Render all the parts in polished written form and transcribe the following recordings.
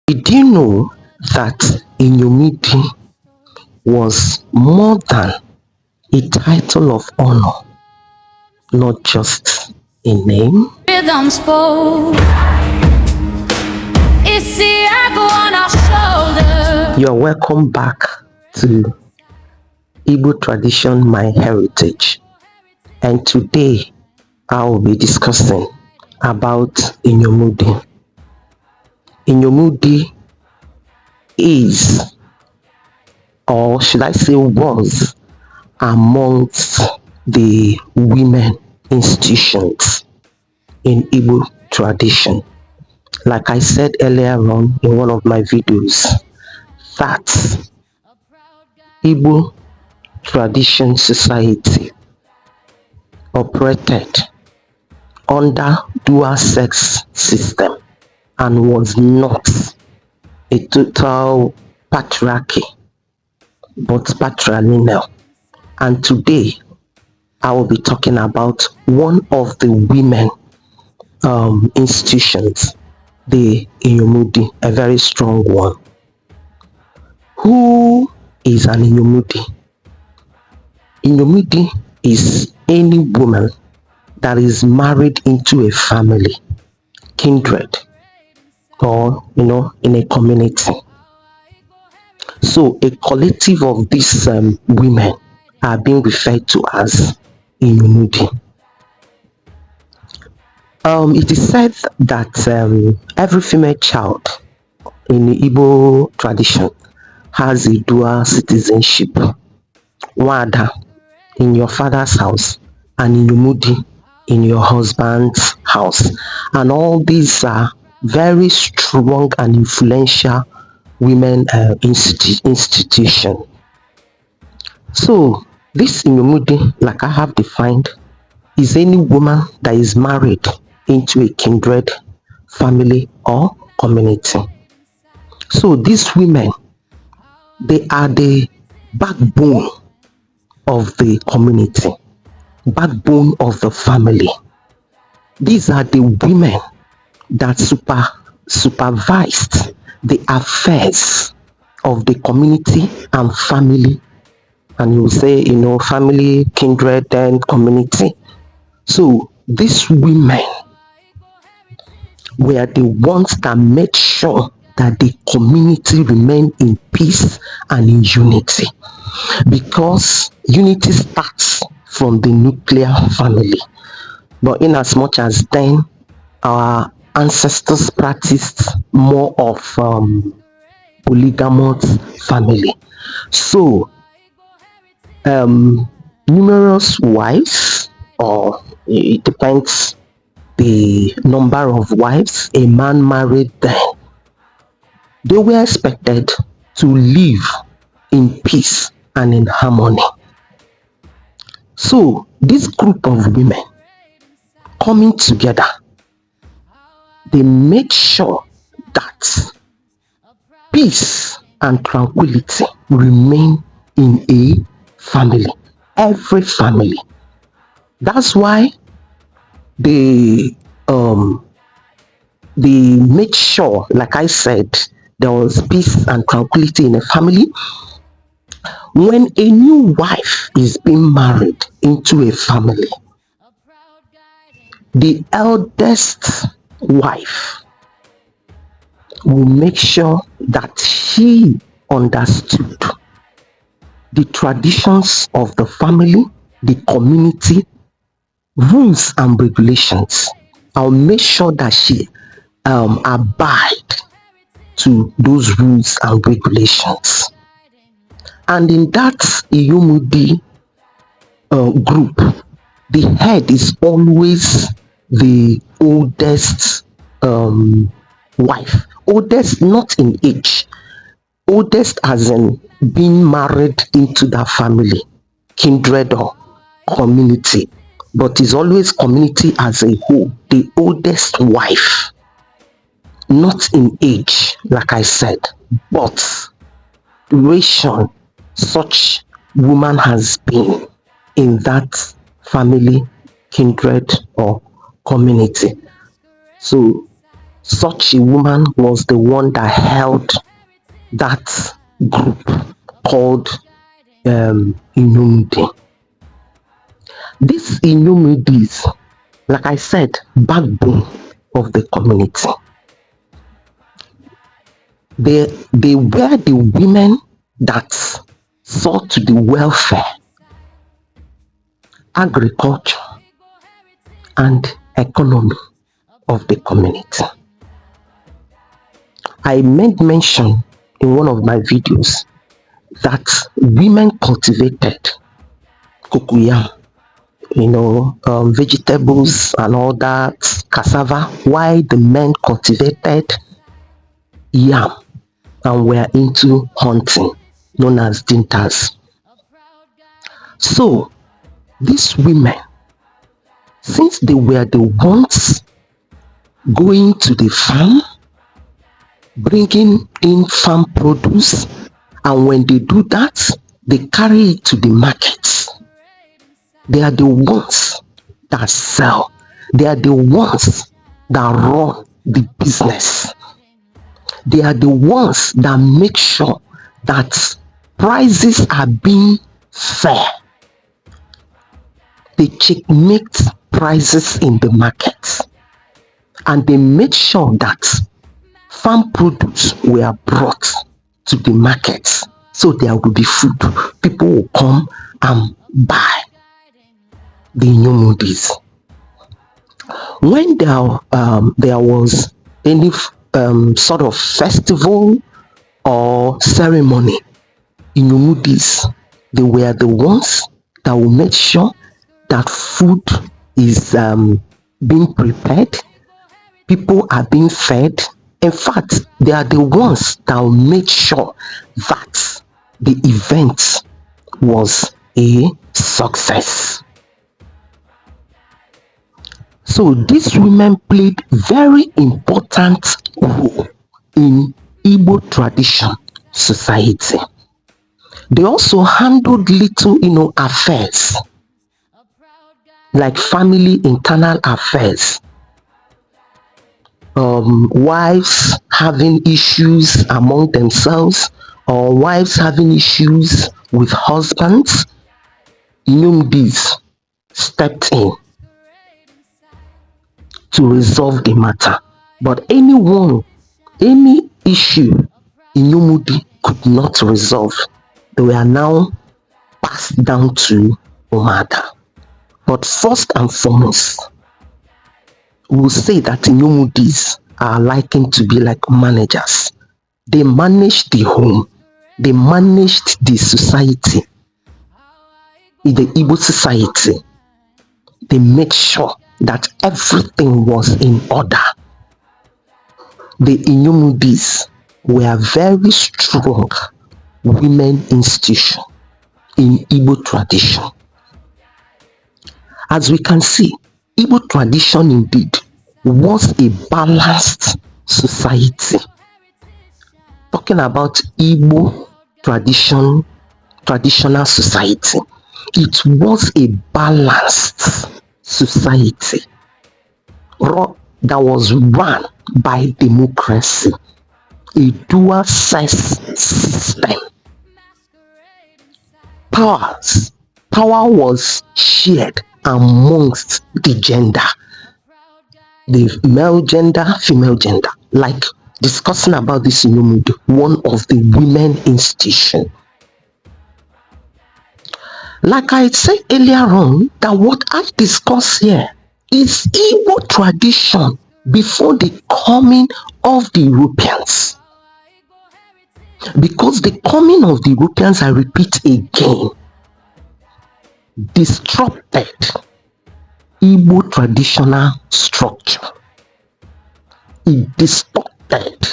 Did you know that Iyomdi was more than a title of honor, not just a name? Rhythm spoke. It's the echo on our shoulder. You're welcome back to Igbo Tradition My Heritage, and today I will be discussing about Iyomdi. Iyomdi is, or should I say was, amongst the women institutions in Igbo tradition. Like I said earlier on in one of my videos, that Igbo tradition society operated under dual sex system and was not a total patriarchy but patrilineal. And today I will be talking about one of the women institutions, the Iyomdi, a very strong one. Who is an Iyomdi? Iyomdi is any woman that is married into a family, kindred, or in a community. So a collective of these women are being referred to as Iyomdi. It is said that every female child in the Igbo tradition has a dual citizenship. Wada in your father's house and Iyomdi in your husband's house. And all these are very strong and influential women institution. So this Iyomdi, like I have defined, is any woman that is married into a kindred family or community. So these women, they are the backbone of the community, backbone of the family. These are the women that supervised the affairs of the community and family. And you say, family, kindred, and community. So these women were the ones that made sure that the community remained in peace and in unity, because unity starts from the nuclear family. But in as much as then our ancestors practiced more of polygamous family, so numerous wives, or it depends the number of wives a man married then, they were expected to live in peace and in harmony. So this group of women coming together, they made sure that peace and tranquility remain in a family, every family. That's why they made sure, like I said, there was peace and tranquility in a family. When a new wife is being married into a family, the eldest wife will make sure that she understood the traditions of the family, the community, rules and regulations. I'll make sure that she abide to those rules and regulations. And in that Iyomdi group, the head is always the oldest wife. Oldest not in age, oldest as in being married into that family, kindred or community, but is always community as a whole, the oldest wife, not in age, like I said, but duration such woman has been in that family, kindred or community. So Such a woman was the one that held that group called Iyom-di. These Iyomdis, like I said, backbone of the community. They were the women that saw to the welfare, agriculture, and economy of the community. I made mention in one of my videos that women cultivated cocoyam, vegetables and all that, cassava, while the men cultivated yam and were into hunting, known as dintas. So these women, since they were the ones going to the farm, bringing in farm produce, and when they do that, they carry it to the markets. They are the ones that sell. They are the ones that run the business. They are the ones that make sure that prices are being fair. They checkmate prices in the market, and they make sure that farm produce were brought to the markets, so there will be food. People will come and buy the Iyomdis. When there was any sort of festival or ceremony, Iyomdis, they were the ones that will make sure that food is being prepared, people are being fed. In fact, they are the ones that will make sure that the event was a success. So these women played very important role in Igbo tradition society. They also handled little, affairs, like family internal affairs. Wives having issues among themselves, or wives having issues with husbands, Iyomdis stepped in to resolve the matter. But any issue Iyomdi could not resolve, they were now passed down to Umada. But first and foremost, we'll say that Iyomdis are likened to be like managers. They managed the home, they managed the society, in the Igbo society. They make sure that everything was in order. The Iyomdis were very strong women institution in Igbo tradition. As we can see, Igbo tradition indeed was a balanced society. Talking about Igbo traditional society, it was a balanced society that was run by democracy, a dual sex system. Power was shared amongst the gender, the male gender, female gender. Like discussing about this in one of the women institution. Like I said earlier on, that what I discuss here is Igbo tradition before the coming of the Europeans. Because the coming of the Europeans, I repeat again, disrupted Igbo traditional structure. It distorted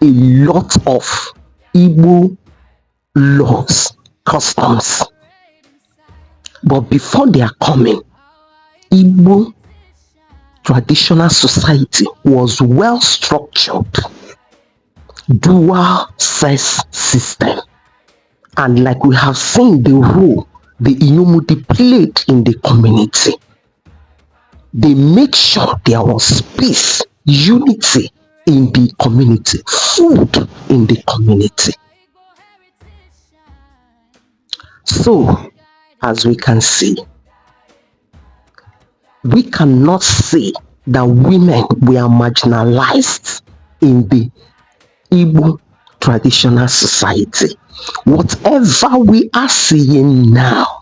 a lot of Igbo laws, customs. But before their coming, Igbo traditional society was well structured, dual sex system. And like we have seen the role the Iyomdi played in the community, they make sure there was peace, unity, in the community, food in the community. So, as we can see, we cannot say that women were marginalized in the Igbo traditional society. Whatever we are seeing now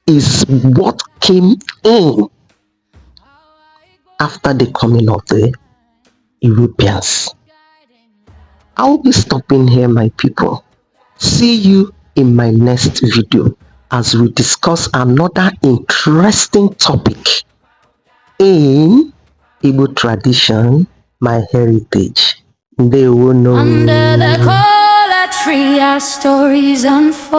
is what came in after the coming of the Europeans. I'll be stopping here, my people. See you in my next video as we discuss another interesting topic in Igbo tradition, my heritage. Under the cola tree, our stories unfold.